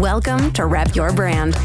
Welcome to Rep Your Brand.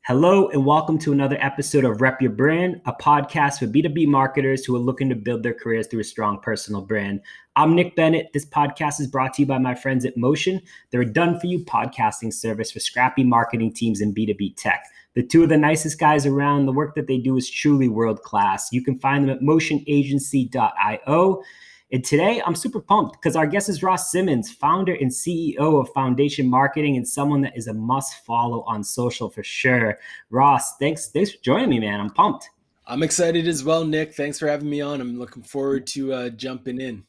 Hello, and welcome to another episode of Rep Your Brand, a podcast for B2B marketers who are looking to build their careers through a strong personal brand. I'm Nick Bennett. This podcast is brought to you by my friends at Motion. They're a done-for-you podcasting service for scrappy marketing teams in B2B tech. They're two of the nicest guys around. The work that they do is truly world-class. You can find them at motionagency.io. And today, I'm super pumped because our guest is Ross Simmonds, founder and CEO of Foundation Marketing and someone that is a must follow on social for sure. Ross, thanks for joining me, man. I'm pumped. I'm excited as well, Nick. Thanks for having me on. I'm looking forward to jumping in.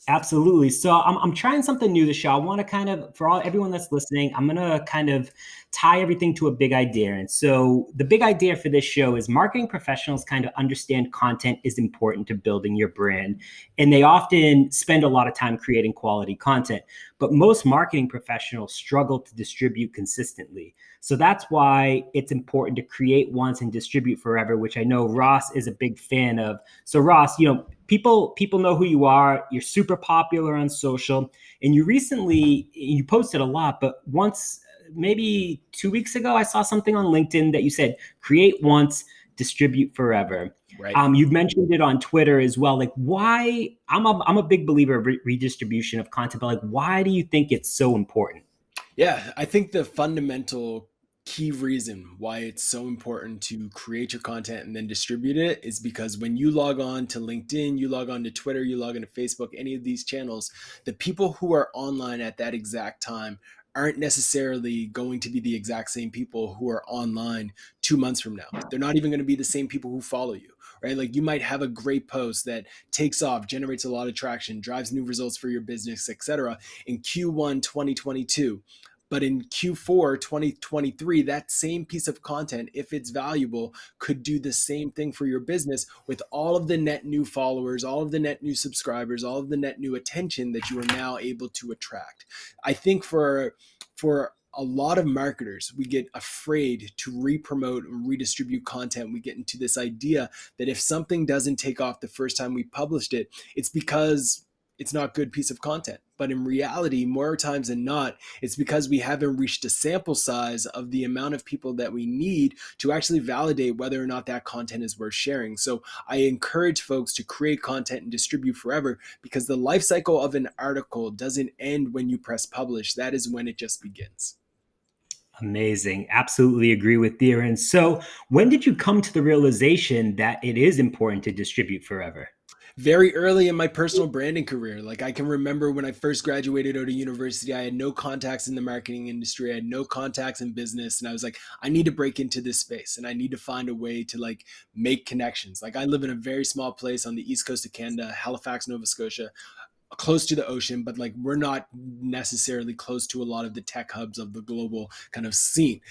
Absolutely. So I'm trying something new this show. I want to kind of, for everyone that's listening, I'm going to kind of tie everything to a big idea. And so the big idea for this show is marketing professionals kind of understand content is important to building your brand. And they often spend a lot of time creating quality content, but most marketing professionals struggle to distribute consistently. So that's why it's important to create once and distribute forever, which I know Ross is a big fan of. So Ross, people know who you are. You're super popular on social, and you posted a lot, but once, maybe 2 weeks ago, I saw something on LinkedIn that you said, create once, distribute forever. Right. You've mentioned it on Twitter as well. Like, why? I'm a big believer of redistribution of content, but like, why do you think it's so important? Yeah, I think the fundamental key reason why it's so important to create your content and then distribute it is because when you log on to LinkedIn, you log on to Twitter, you log on to Facebook, any of these channels, the people who are online at that exact time aren't necessarily going to be the exact same people who are online 2 months from now. They're not even going to be the same people who follow you, right? Like, you might have a great post that takes off, generates a lot of traction, drives new results for your business, etc. in Q1 2022. But in Q4 2023, that same piece of content, if it's valuable, could do the same thing for your business with all of the net new followers, all of the net new subscribers, all of the net new attention that you are now able to attract. I think for a lot of marketers, we get afraid to re-promote and redistribute content. We get into this idea that if something doesn't take off the first time we published it, it's because it's not a good piece of content. But in reality, more times than not, it's because we haven't reached a sample size of the amount of people that we need to actually validate whether or not that content is worth sharing. So I encourage folks to create content and distribute forever, because the life cycle of an article doesn't end when you press publish. That is when it just begins. Amazing. Absolutely agree with you. And so when did you come to the realization that it is important to distribute forever? Very early in my personal branding career. Like, I can remember when I first graduated out of university, I had no contacts in the marketing industry. I had no contacts in business. And I was like, I need to break into this space and I need to find a way to like make connections. Like, I live in a very small place on the east coast of Canada, Halifax, Nova Scotia, close to the ocean, but like, we're not necessarily close to a lot of the tech hubs of the global kind of scene.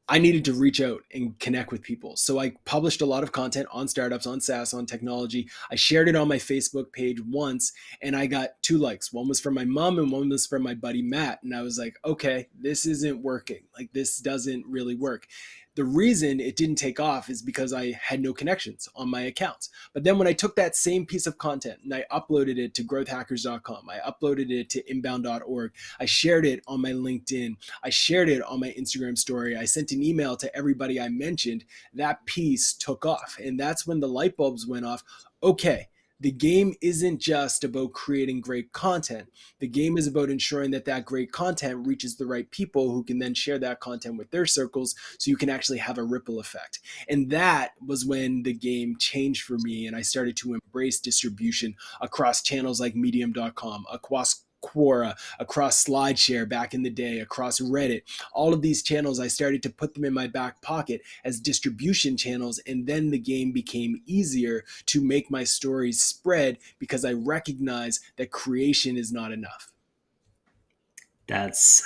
I needed to reach out and connect with people. So I published a lot of content on startups, on SaaS, on technology. I shared it on my Facebook page once and I got 2 likes. One was from my mom and one was from my buddy Matt. And I was like, okay, this isn't working. Like, this doesn't really work. The reason it didn't take off is because I had no connections on my accounts. But then when I took that same piece of content and I uploaded it to growthhackers.com, I uploaded it to inbound.org, I shared it on my LinkedIn, I shared it on my Instagram story, I sent an email to everybody I mentioned, that piece took off. And that's when the light bulbs went off. Okay, the game isn't just about creating great content. The game is about ensuring that that great content reaches the right people who can then share that content with their circles, so you can actually have a ripple effect. And that was when the game changed for me and I started to embrace distribution across channels like medium.com, across Quora, across SlideShare back in the day, across Reddit. All of these channels, I started to put them in my back pocket as distribution channels, and then the game became easier to make my stories spread because I recognize that creation is not enough. It's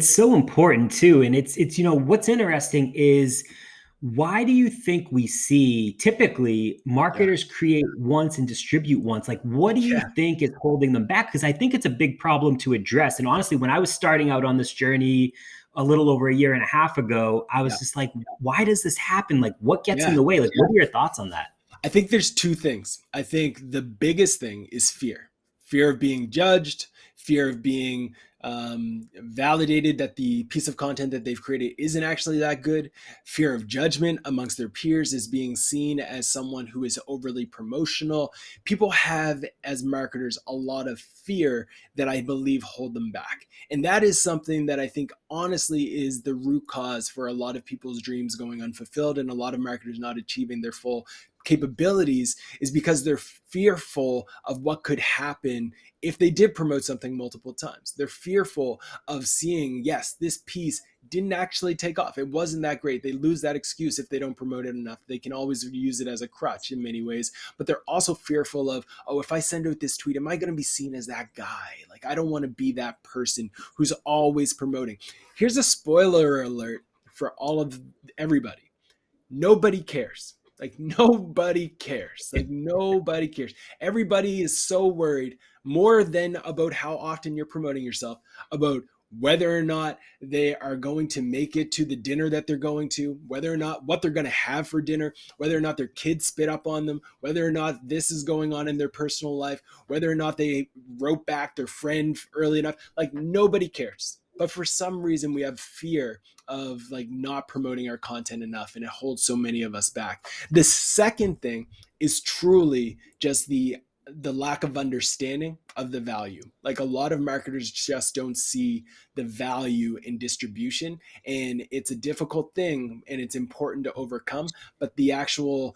so important too. And it's what's interesting is, why do you think we see typically marketers create once and distribute once? Like, what do you think is holding them back? Because I think it's a big problem to address. And honestly, when I was starting out on this journey a little over a year and a half ago, I was just like, why does this happen? Like, what gets in the way? Like, what are your thoughts on that? I think there's 2 things. I think the biggest thing is fear of being judged, fear of being validated that the piece of content that they've created isn't actually that good, fear of judgment amongst their peers as being seen as someone who is overly promotional. People have, as marketers, a lot of fear that I believe hold them back. And that is something that I think honestly is the root cause for a lot of people's dreams going unfulfilled and a lot of marketers not achieving their full capabilities, is because they're fearful of what could happen if they did promote something multiple times. They're fearful of seeing, yes, this piece didn't actually take off. It wasn't that great. They lose that excuse if they don't promote it enough. They can always use it as a crutch in many ways, but they're also fearful of, oh, if I send out this tweet, am I going to be seen as that guy? Like, I don't want to be that person who's always promoting. Here's a spoiler alert for all of everybody. Nobody cares. Like, nobody cares. Like, nobody cares. Everybody is so worried more than about how often you're promoting yourself, about whether or not they are going to make it to the dinner that they're going to, whether or not what they're going to have for dinner, whether or not their kids spit up on them, whether or not this is going on in their personal life, whether or not they wrote back their friend early enough. Like, nobody cares. But for some reason, we have fear of like not promoting our content enough, and it holds so many of us back. The second thing is truly just the lack of understanding of the value. Like, a lot of marketers just don't see the value in distribution, and it's a difficult thing and it's important to overcome, but the actual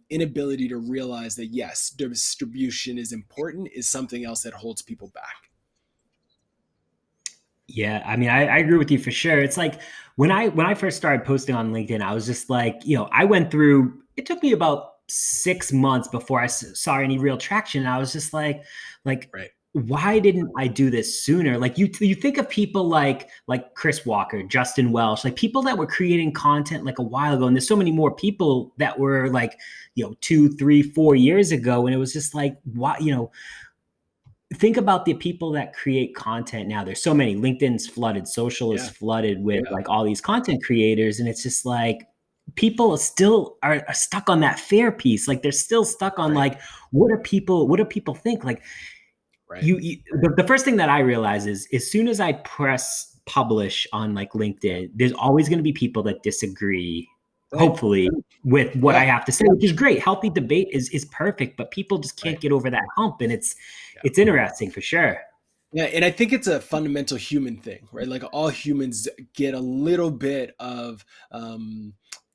inability to realize that yes, distribution is important is something else that holds people back. Yeah, I mean, I agree with you for sure. It's like when I first started posting on LinkedIn, I was just like, I went through. It took me about 6 months before I saw any real traction. And I was just like, Right. why didn't I do this sooner? Like, you think of people like Chris Walker, Justin Welsh, like people that were creating content like a while ago, and there's so many more people that were like, 2, 3, 4 years ago, and it was just like, why, think about the people that create content now. There's so many. LinkedIn's flooded, social is flooded with like all these content creators, and it's just like people still are stuck on that fair piece. Like, they're still stuck on like, what do people think? Like, the first thing that I realize is, as soon as I press publish on like LinkedIn, there's always going to be people that disagree, hopefully, with what I have to say, which is great. Healthy debate is perfect, but people just can't get over that hump, and it's interesting for sure. Yeah, and I think it's a fundamental human thing, right? Like, all humans get a little bit of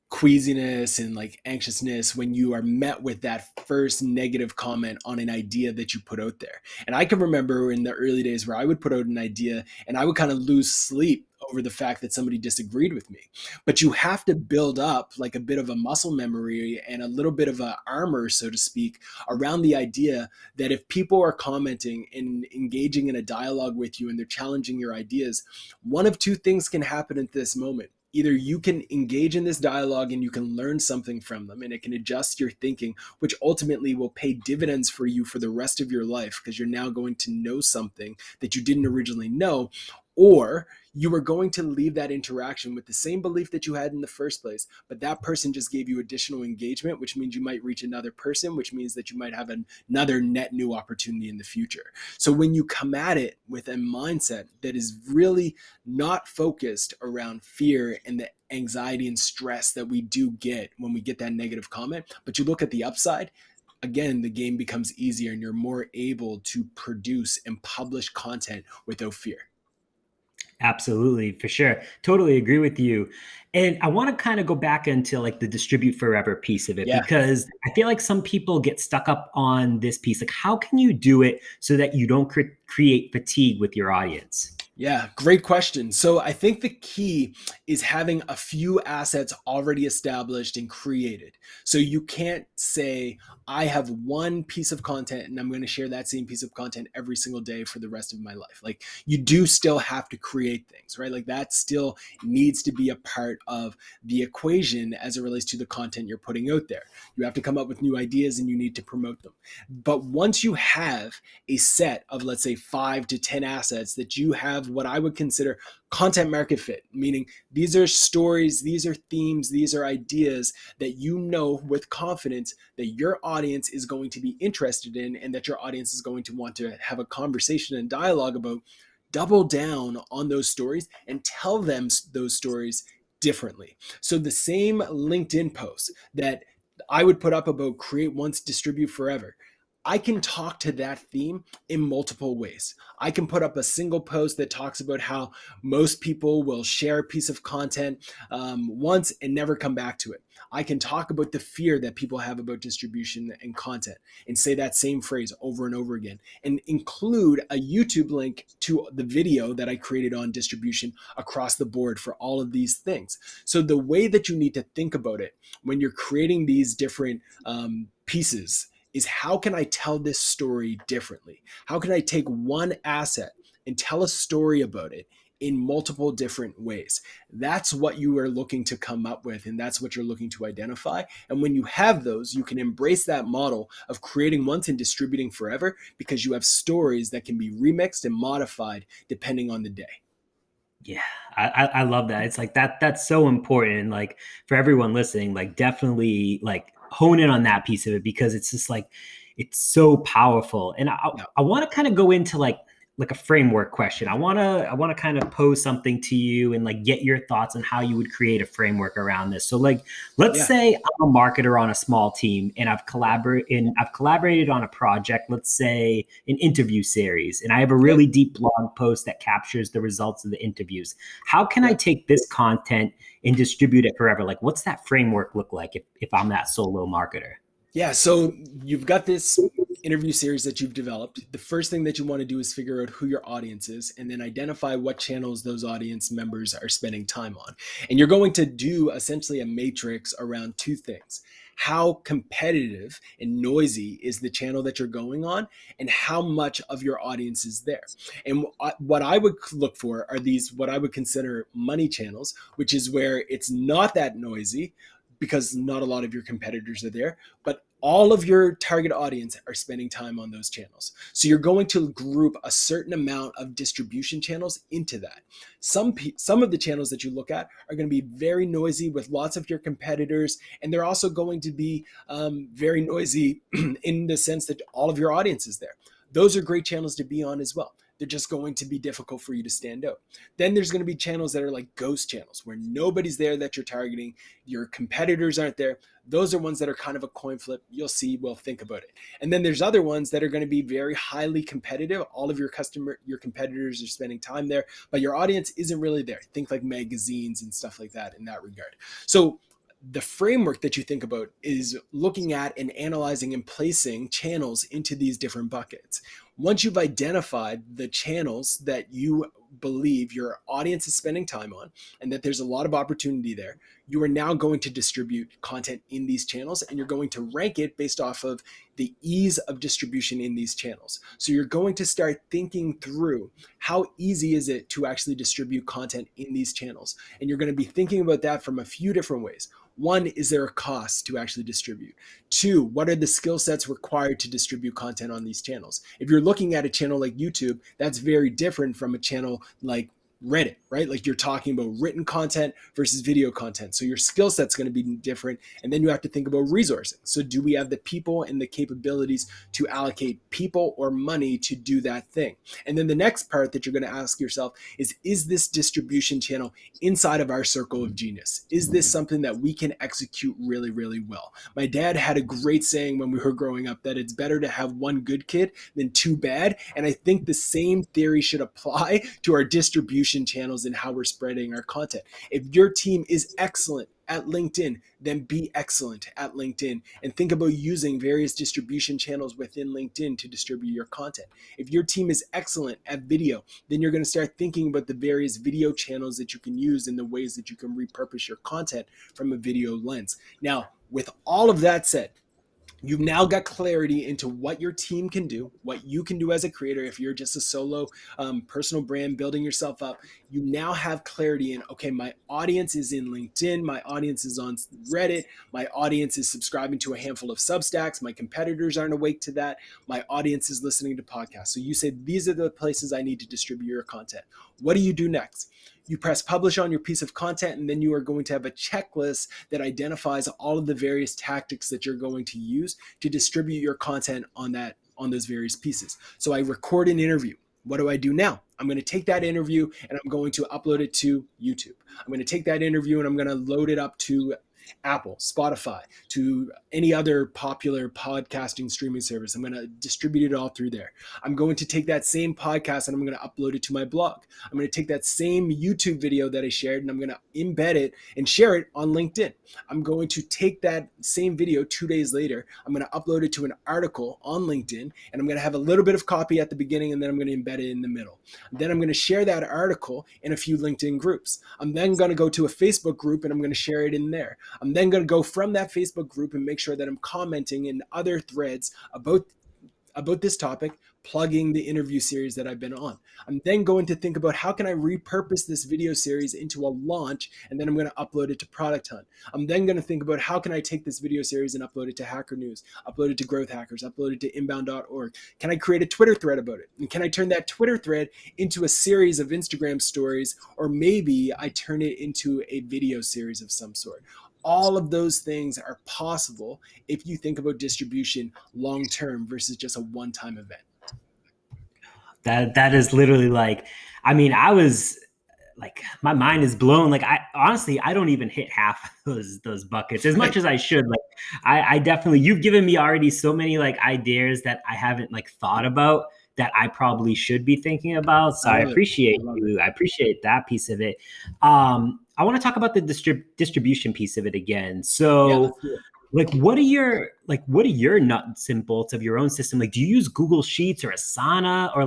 queasiness and like anxiousness when you are met with that first negative comment on an idea that you put out there. And I can remember in the early days where I would put out an idea and I would kind of lose sleep over the fact that somebody disagreed with me. But you have to build up like a bit of a muscle memory and a little bit of a armor, so to speak, around the idea that if people are commenting and engaging in a dialogue with you and they're challenging your ideas, one of two things can happen at this moment. Either you can engage in this dialogue and you can learn something from them and it can adjust your thinking, which ultimately will pay dividends for you for the rest of your life, because you're now going to know something that you didn't originally know. Or you are going to leave that interaction with the same belief that you had in the first place, but that person just gave you additional engagement, which means you might reach another person, which means that you might have another net new opportunity in the future. So when you come at it with a mindset that is really not focused around fear and the anxiety and stress that we do get when we get that negative comment, but you look at the upside, again, the game becomes easier and you're more able to produce and publish content without fear. Absolutely, for sure. Totally agree with you. And I want to kind of go back into like the distribute forever piece of it, because I feel like some people get stuck up on this piece. Like, how can you do it so that you don't create fatigue with your audience? Yeah, great question. So I think the key is having a few assets already established and created. So you can't say, I have one piece of content and I'm going to share that same piece of content every single day for the rest of my life. Like, you do still have to create things, right? Like, that still needs to be a part of the equation as it relates to the content you're putting out there. You have to come up with new ideas and you need to promote them. But once you have a set of, let's say, 5 to 10 assets that you have what I would consider content market fit, meaning these are stories, these are themes, these are ideas that you know with confidence that your audience is going to be interested in and that your audience is going to want to have a conversation and dialogue about. Double down on those stories and tell them those stories differently. So the same LinkedIn post that I would put up about create once, distribute forever, I can talk to that theme in multiple ways. I can put up a single post that talks about how most people will share a piece of content once and never come back to it. I can talk about the fear that people have about distribution and content and say that same phrase over and over again and include a YouTube link to the video that I created on distribution across the board for all of these things. So the way that you need to think about it when you're creating these different pieces is how can I tell this story differently? How can I take one asset and tell a story about it in multiple different ways? That's what you are looking to come up with, and that's what you're looking to identify. And when you have those, you can embrace that model of creating once and distributing forever because you have stories that can be remixed and modified depending on the day. Yeah, I love that. It's like that's so important. And like for everyone listening, like definitely like hone in on that piece of it because it's just like it's so powerful. And I want to kind of go into like a framework question. I want to kind of pose something to you and like get your thoughts on how you would create a framework around this. So like let's say I'm a marketer on a small team and I've collaborated on a project, let's say an interview series, and I have a really deep blog post that captures the results of the interviews. How can I take this content and distribute it forever? Like what's that framework look like if I'm that solo marketer? Yeah, so you've got this interview series that you've developed. The first thing that you want to do is figure out who your audience is and then identify what channels those audience members are spending time on. And you're going to do essentially a matrix around two things. How competitive and noisy is the channel that you're going on and how much of your audience is there? And what I would look for are these, what I would consider money channels, which is where it's not that noisy, because not a lot of your competitors are there, but all of your target audience are spending time on those channels. So you're going to group a certain amount of distribution channels into that. Some of the channels that you look at are going to be very noisy with lots of your competitors, and they're also going to be very noisy in the sense that all of your audience is there. Those are great channels to be on as well. They're just going to be difficult for you to stand out. Then there's going to be channels that are like ghost channels where nobody's there that you're targeting. Your competitors aren't there. Those are ones that are kind of a coin flip. You'll see, we'll think about it. And then there's other ones that are going to be very highly competitive. All of your competitors are spending time there, but your audience isn't really there. Think like magazines and stuff like that in that regard. So the framework that you think about is looking at and analyzing and placing channels into these different buckets. Once you've identified the channels that you believe your audience is spending time on and that there's a lot of opportunity there, you are now going to distribute content in these channels and you're going to rank it based off of the ease of distribution in these channels. So you're going to start thinking through how easy is it to actually distribute content in these channels. And you're going to be thinking about that from a few different ways. One, is there a cost to actually distribute? Two, what are the skill sets required to distribute content on these channels? If you're looking at a channel like YouTube, that's very different from a channel like Reddit, right? Like you're talking about written content versus video content. So your skill set's going to be different. And then you have to think about resourcing. So do we have the people and the capabilities to allocate people or money to do that thing? And then the next part that you're going to ask yourself is this distribution channel inside of our circle of genius? Is this something that we can execute really, really well? My dad had a great saying when we were growing up that it's better to have one good kid than two bad. And I think the same theory should apply to our distribution channels and how we're spreading our content. If your team is excellent at LinkedIn, then be excellent at LinkedIn and think about using various distribution channels within LinkedIn to distribute your content. If your team is excellent at video, then you're going to start thinking about the various video channels that you can use and the ways that you can repurpose your content from a video lens. Now, with all of that said, You've now got clarity into what your team can do, what you can do as a creator. If you're just a solo personal brand building yourself up, you now have clarity in, okay, my audience is in LinkedIn, my audience is on Reddit, my audience is subscribing to a handful of Substacks, my competitors aren't awake to that, my audience is listening to podcasts. So you say, these are the places I need to distribute your content. What do you do next? You press publish on your piece of content, and then you are going to have a checklist that identifies all of the various tactics that you're going to use to distribute your content on those various pieces. So I record an interview. What do I do now? I'm going to take that interview and I'm going to upload it to YouTube. I'm going to take that interview and I'm going to load it up to Apple, Spotify, to any other popular podcasting streaming service. I'm going to distribute it all through there. I'm going to take that same podcast and I'm going to upload it to my blog. I'm going to take that same YouTube video that I shared and I'm going to embed it and share it on LinkedIn. I'm going to take that same video 2 days later. I'm going to upload it to an article on LinkedIn, and I'm going to have a little bit of copy at the beginning, and then I'm going to embed it in the middle. Then I'm going to share that article in a few LinkedIn groups. I'm then going to go to a Facebook group and I'm going to share it in there. I'm then going to go from that Facebook group and make sure that I'm commenting in other threads about this topic, plugging the interview series that I've been on. I'm then going to think about, how can I repurpose this video series into a launch, and then I'm going to upload it to Product Hunt. I'm then going to think about, how can I take this video series and upload it to Hacker News, upload it to Growth Hackers, upload it to inbound.org. Can I create a Twitter thread about it? And can I turn that Twitter thread into a series of Instagram stories, or maybe I turn it into a video series of some sort? All of those things are possible if you think about distribution long-term versus just a one-time event. That is literally like, I mean, I was like, my mind is blown. Like, I honestly, I don't even hit half those buckets as much as I should. Like, I definitely, you've given me already so many like ideas that I haven't like thought about that I probably should be thinking about. So I appreciate you. I appreciate that piece of it. I want to talk about the distribution piece of it again. So like, what are your nuts and bolts of your own system? Like, do you use Google Sheets or Asana, or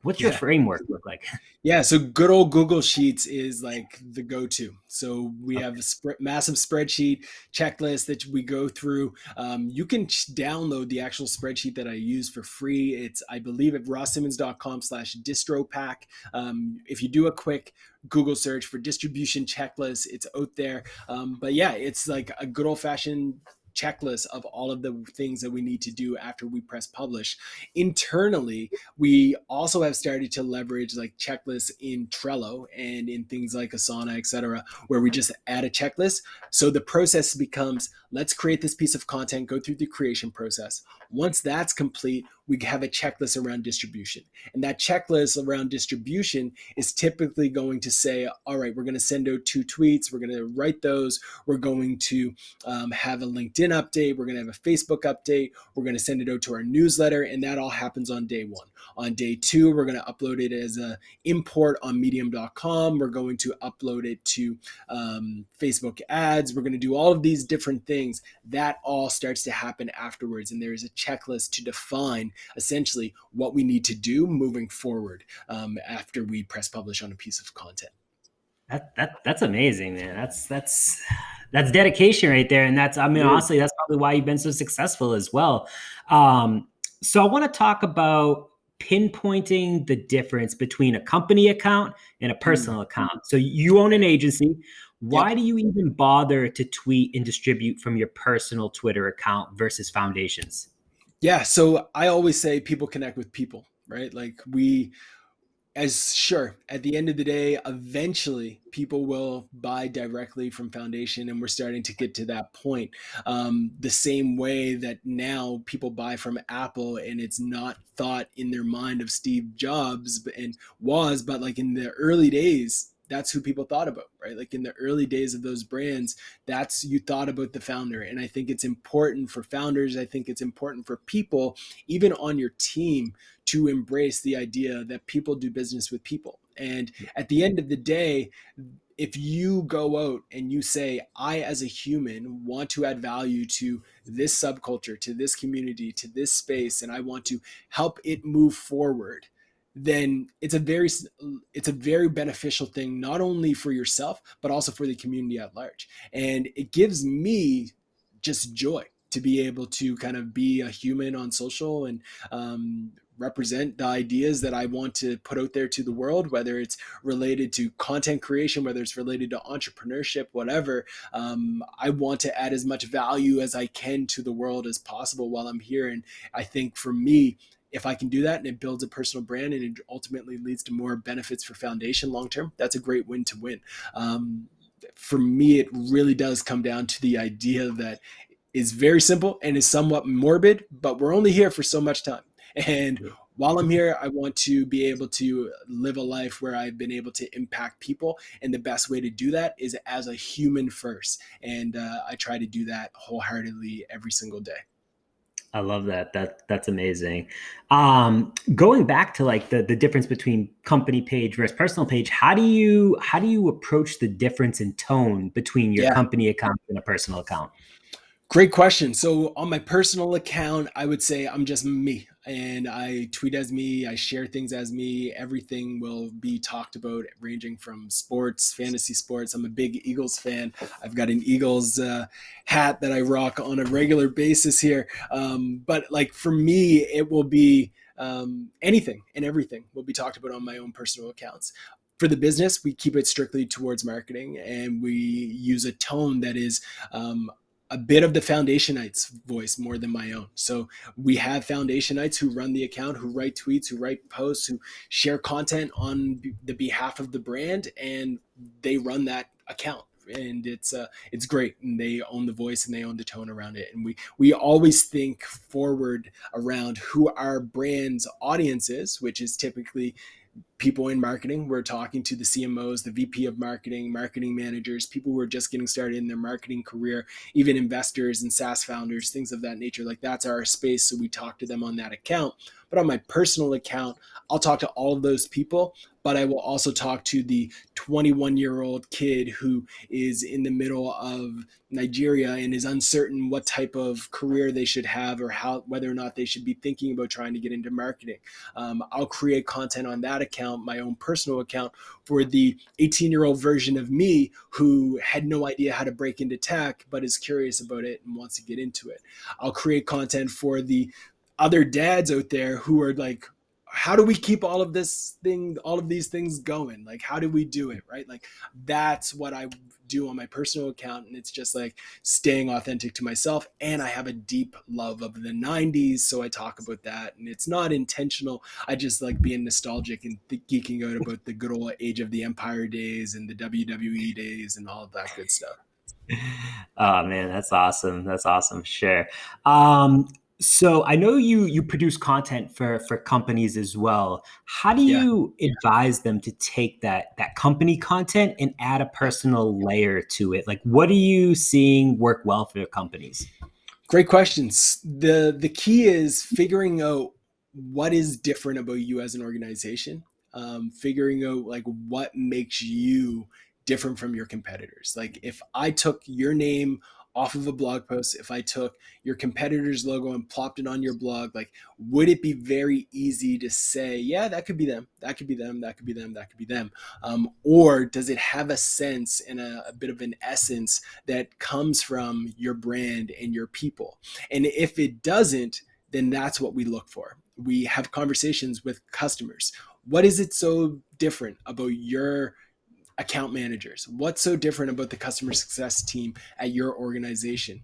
what's your framework look like? Yeah, so good old Google Sheets is like the go-to. So we have a massive spreadsheet checklist that we go through. You can download the actual spreadsheet that I use for free. It's, I believe, at rosssimmons.com/distropack. If you do a quick Google search for distribution checklist, it's out there. But yeah, it's like a good old-fashioned checklist of all of the things that we need to do after we press publish. Internally, we also have started to leverage like checklists in Trello and in things like Asana, etc., where we just add a checklist. So the process becomes, let's create this piece of content, go through the creation process. Once that's complete, we have a checklist around distribution. And that checklist around distribution is typically going to say, all right, we're going to send out 2 tweets. We're going to write those. We're going to have a LinkedIn update. We're going to have a Facebook update. We're going to send it out to our newsletter. And that all happens on day 1. On day 2, we're going to upload it as an import on medium.com. We're going to upload it to Facebook ads. We're going to do all of these different things. That all starts to happen afterwards. And there is a checklist to define essentially what we need to do moving forward after we press publish on a piece of content. That's amazing, man. That's dedication right there. And that's, I mean, honestly, that's probably why you've been so successful as well. So I want to talk about pinpointing the difference between a company account and a personal account. So you own an agency. Why do you even bother to tweet and distribute from your personal Twitter account versus foundations? Yeah, so I always say people connect with people, right? Like at the end of the day, eventually people will buy directly from foundation, and we're starting to get to that point. The same way that now people buy from Apple, and it's not thought in their mind of Steve Jobs, but like in the early days, that's who people thought about, right? Like in the early days of those brands, you thought about the founder. And I think it's important for founders. I think it's important for people, even on your team, to embrace the idea that people do business with people. And at the end of the day, if you go out and you say, I as a human want to add value to this subculture, to this community, to this space, and I want to help it move forward, then it's a very beneficial thing, not only for yourself, but also for the community at large. And it gives me just joy. to be able to kind of be a human on social and represent the ideas that I want to put out there to the world, whether it's related to content creation, whether it's related to entrepreneurship, whatever. I want to add as much value as I can to the world as possible while I'm here. And I think for me, if I can do that and it builds a personal brand and it ultimately leads to more benefits for foundation long term, that's a great win to win. For me, it really does come down to the idea that is very simple and is somewhat morbid, but we're only here for so much time. And while I'm here, I want to be able to live a life where I've been able to impact people. And the best way to do that is as a human first. And I try to do that wholeheartedly every single day. I love that. That's amazing. Going back to like the difference between company page versus personal page, how do you approach the difference in tone between your Yeah. company account and a personal account? Great question. So on my personal account, I would say I'm just me and I tweet as me. I share things as me. Everything will be talked about ranging from sports, fantasy sports. I'm a big Eagles fan. I've got an Eagles hat that I rock on a regular basis here. But like for me, it will be anything and everything will be talked about on my own personal accounts. For the business, we keep it strictly towards marketing and we use a tone that is a bit of the Foundationites voice more than my own. So we have Foundationites who run the account, who write tweets, who write posts, who share content on the behalf of the brand, and they run that account. And it's great, and they own the voice and they own the tone around it. And we always think forward around who our brand's audience is, which is typically people in marketing. We're talking to the CMOs, the VP of marketing, marketing managers, people who are just getting started in their marketing career, even investors and SaaS founders, things of that nature. Like that's our space. So we talk to them on that account. But on my personal account, I'll talk to all of those people, but I will also talk to the 21-year-old kid who is in the middle of Nigeria and is uncertain what type of career they should have or whether or not they should be thinking about trying to get into marketing. I'll create content on that account, my own personal account, for the 18-year-old version of me who had no idea how to break into tech, but is curious about it and wants to get into it. I'll create content for the other dads out there who are like, how do we keep all of these things going? Like, how do we do it? Right? Like that's what I do on my personal account. And it's just like staying authentic to myself. And I have a deep love of the 90s. So I talk about that and it's not intentional. I just like being nostalgic and geeking out about the good old Age of the Empire days and the WWE days and all of that good stuff. Oh man, that's awesome. That's awesome. Sure. So I know you produce content for companies as well. How do Yeah. you advise them to take that company content and add a personal layer to it? Like, what are you seeing work well for companies? Great questions. The key is figuring out what is different about you as an organization, figuring out like what makes you different from your competitors. Like if I took your name off of a blog post, if I took your competitor's logo and plopped it on your blog, like would it be very easy to say, yeah, that could be them, that could be them, that could be them, that could be them? Or does it have a sense and a bit of an essence that comes from your brand and your people? And if it doesn't, then that's what we look for. We have conversations with customers. What is it so different about your account managers? What's so different about the customer success team at your organization?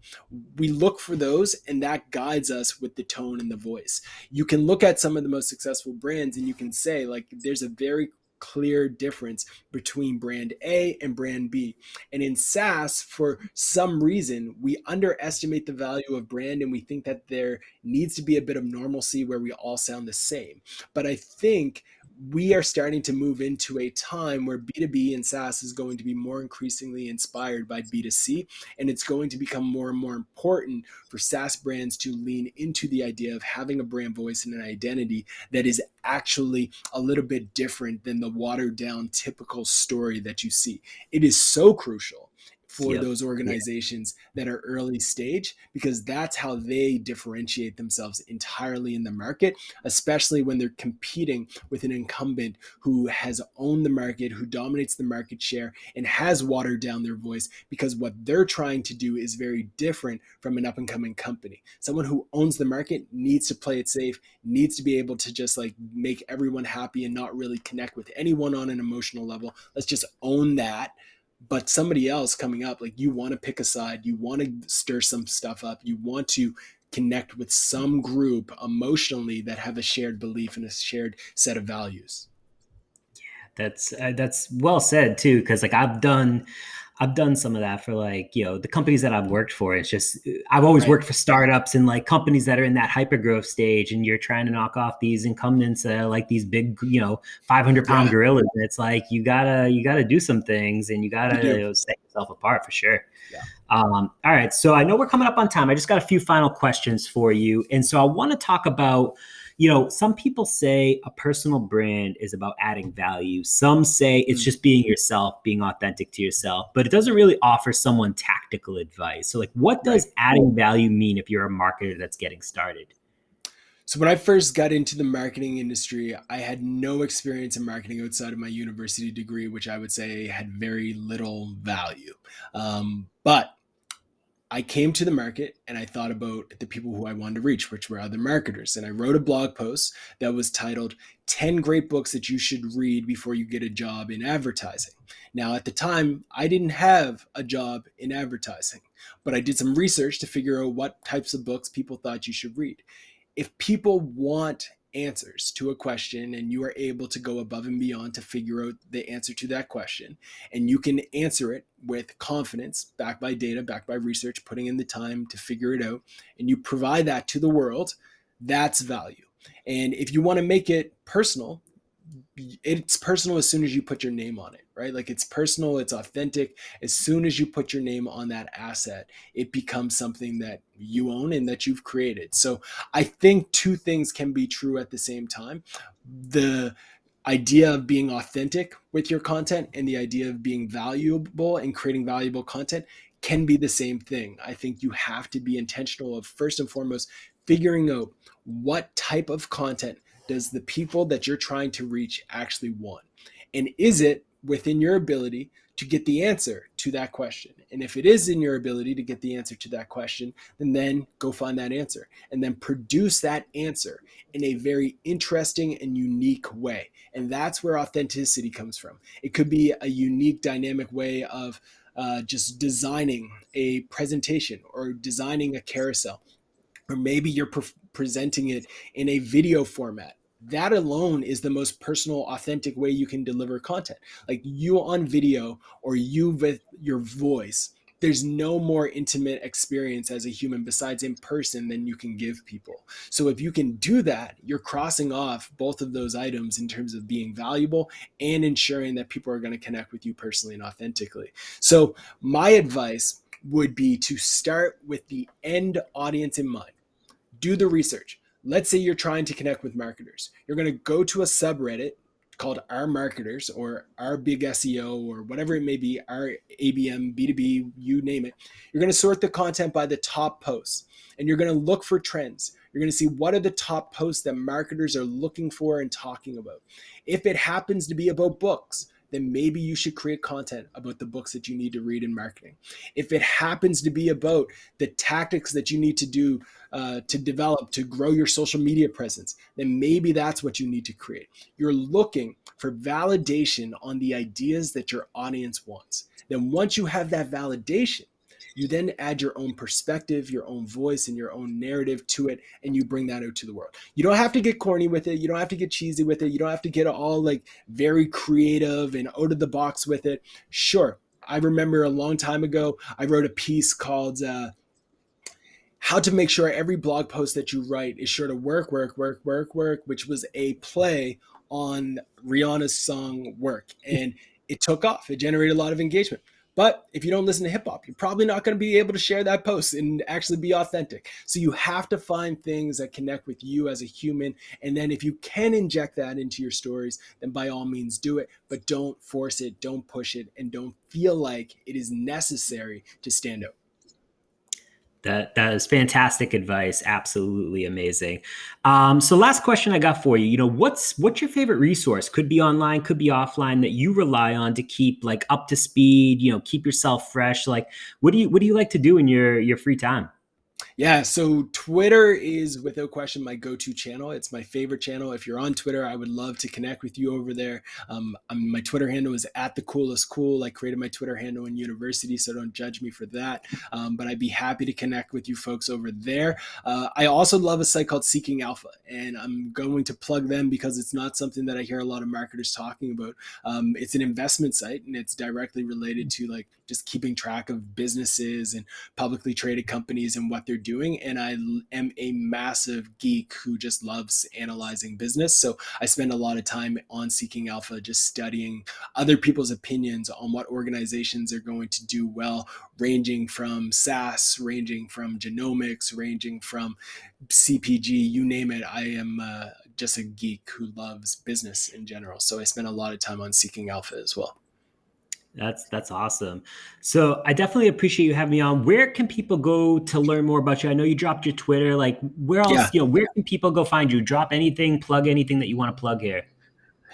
We look for those, and that guides us with the tone and the voice. You can look at some of the most successful brands and you can say, like, there's a very clear difference between brand A and brand B. And in SaaS, for some reason, we underestimate the value of brand and we think that there needs to be a bit of normalcy where we all sound the same. But I think we are starting to move into a time where B2B and SaaS is going to be more increasingly inspired by B2C, and it's going to become more and more important for SaaS brands to lean into the idea of having a brand voice and an identity that is actually a little bit different than the watered down typical story that you see. It is so crucial for Yep. those organizations that are early stage, because that's how they differentiate themselves entirely in the market, especially when they're competing with an incumbent who has owned the market, who dominates the market share, and has watered down their voice, because what they're trying to do is very different from an up and coming company. Someone who owns the market needs to play it safe, needs to be able to just like make everyone happy and not really connect with anyone on an emotional level. Let's just own that. But somebody else coming up, like, you want to pick a side, you want to stir some stuff up, you want to connect with some group emotionally that have a shared belief and a shared set of values. That's well said too, because like I've done some of that for like, the companies that I've worked for. It's just I've always Right. worked for startups and like companies that are in that hyper growth stage, and you're trying to knock off these incumbents like these big 500-pound Yeah, gorillas. And it's like you gotta do some things, and you you gotta do. set yourself apart for sure. Yeah. All right, so I know we're coming up on time. I just got a few final questions for you, and so I want to talk about, some people say a personal brand is about adding value. Some say it's Mm, just being yourself, being authentic to yourself, but it doesn't really offer someone tactical advice. So, like, what right. does adding value mean if you're a marketer that's getting started? So when I first got into the marketing industry, I had no experience in marketing outside of my university degree, which I would say had very little value. But I came to the market and I thought about the people who I wanted to reach, which were other marketers. And I wrote a blog post that was titled 10 Great Books That You Should Read Before You Get a Job in Advertising. Now, at the time, I didn't have a job in advertising, but I did some research to figure out what types of books people thought you should read. If people want answers to a question and you are able to go above and beyond to figure out the answer to that question, and you can answer it with confidence, backed by data, backed by research, putting in the time to figure it out, and you provide that to the world, that's value. And if you want to make it personal, it's personal as soon as you put your name on it, right? Like, it's personal, it's authentic. As soon as you put your name on that asset, it becomes something that you own and that you've created. So I think two things can be true at the same time. The idea of being authentic with your content and the idea of being valuable and creating valuable content can be the same thing. I think you have to be intentional of, first and foremost, figuring out what type of content does the people that you're trying to reach actually want? And is it within your ability to get the answer to that question? And if it is in your ability to get the answer to that question, then go find that answer and then produce that answer in a very interesting and unique way. And that's where authenticity comes from. It could be a unique, dynamic way of just designing a presentation or designing a carousel, or maybe you're presenting it in a video format. That alone is the most personal, authentic way you can deliver content. Like, you on video or you with your voice, there's no more intimate experience as a human besides in person than you can give people. So if you can do that, you're crossing off both of those items in terms of being valuable and ensuring that people are going to connect with you personally and authentically. So my advice would be to start with the end audience in mind. Do the research. Let's say you're trying to connect with marketers. You're going to go to a subreddit called Our Marketers or Our Big SEO or whatever it may be, our ABM, B2B, you name it. You're going to sort the content by the top posts, and you're going to look for trends. You're going to see what are the top posts that marketers are looking for and talking about. If it happens to be about books, then maybe you should create content about the books that you need to read in marketing. If it happens to be about the tactics that you need to do to develop, to grow your social media presence, then maybe that's what you need to create. You're looking for validation on the ideas that your audience wants. Then once you have that validation, you then add your own perspective, your own voice, and your own narrative to it, and you bring that out to the world. You don't have to get corny with it. You don't have to get cheesy with it. You don't have to get all like very creative and out of the box with it. Sure, I remember a long time ago, I wrote a piece called how to make sure every blog post that you write is sure to work, work, work, work, work, which was a play on Rihanna's song Work. And it took off. It generated a lot of engagement. But if you don't listen to hip hop, you're probably not going to be able to share that post and actually be authentic. So you have to find things that connect with you as a human. And then if you can inject that into your stories, then by all means do it. But don't force it, don't push it, and don't feel like it is necessary to stand out. That is fantastic advice. Absolutely amazing. So last question I got for you. What's your favorite resource? Could be online, could be offline, that you rely on to keep like up to speed. Keep yourself fresh. Like, what do you like to do in your free time? Yeah, so Twitter is without question my go-to channel. It's my favorite channel. If you're on Twitter, I would love to connect with you over there. My Twitter handle is at the coolest cool. I created my Twitter handle in university, so don't judge me for that. But I'd be happy to connect with you folks over there. I also love a site called Seeking Alpha, and I'm going to plug them because it's not something that I hear a lot of marketers talking about. It's an investment site, and it's directly related to like just keeping track of businesses and publicly traded companies and what they're doing. And I am a massive geek who just loves analyzing business. So I spend a lot of time on Seeking Alpha, just studying other people's opinions on what organizations are going to do well, ranging from SaaS, ranging from genomics, ranging from CPG, you name it. I am just a geek who loves business in general. So I spend a lot of time on Seeking Alpha as well. That's awesome. So I definitely appreciate you having me on. Where can people go to learn more about you? I know you dropped your Twitter. Like, where Yeah. else, where can people go find you? Drop anything, plug anything that you want to plug here.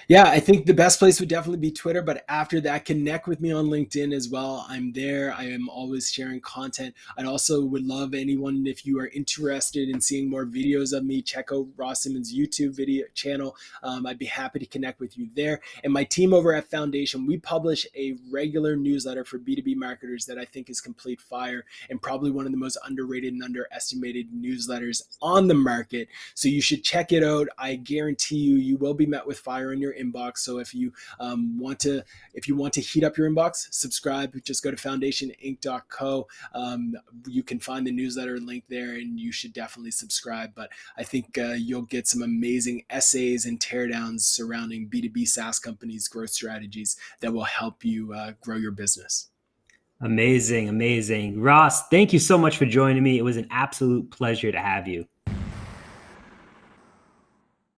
Yeah, I think the best place would definitely be Twitter, but after that, connect with me on LinkedIn as well. I'm there. I am always sharing content. I'd also would love anyone, if you are interested in seeing more videos of me, check out Ross Simmonds' YouTube video channel. I'd be happy to connect with you there. And my team over at Foundation, we publish a regular newsletter for B2B marketers that I think is complete fire and probably one of the most underrated and underestimated newsletters on the market. So you should check it out. I guarantee you will be met with fire in your inbox. So if you want to heat up your inbox, subscribe. Just go to foundationinc.co. You can find the newsletter link there, and you should definitely subscribe. But I think you'll get some amazing essays and teardowns surrounding B2B SaaS companies' growth strategies that will help you grow your business. Amazing. Ross, thank you so much for joining me. It was an absolute pleasure to have you.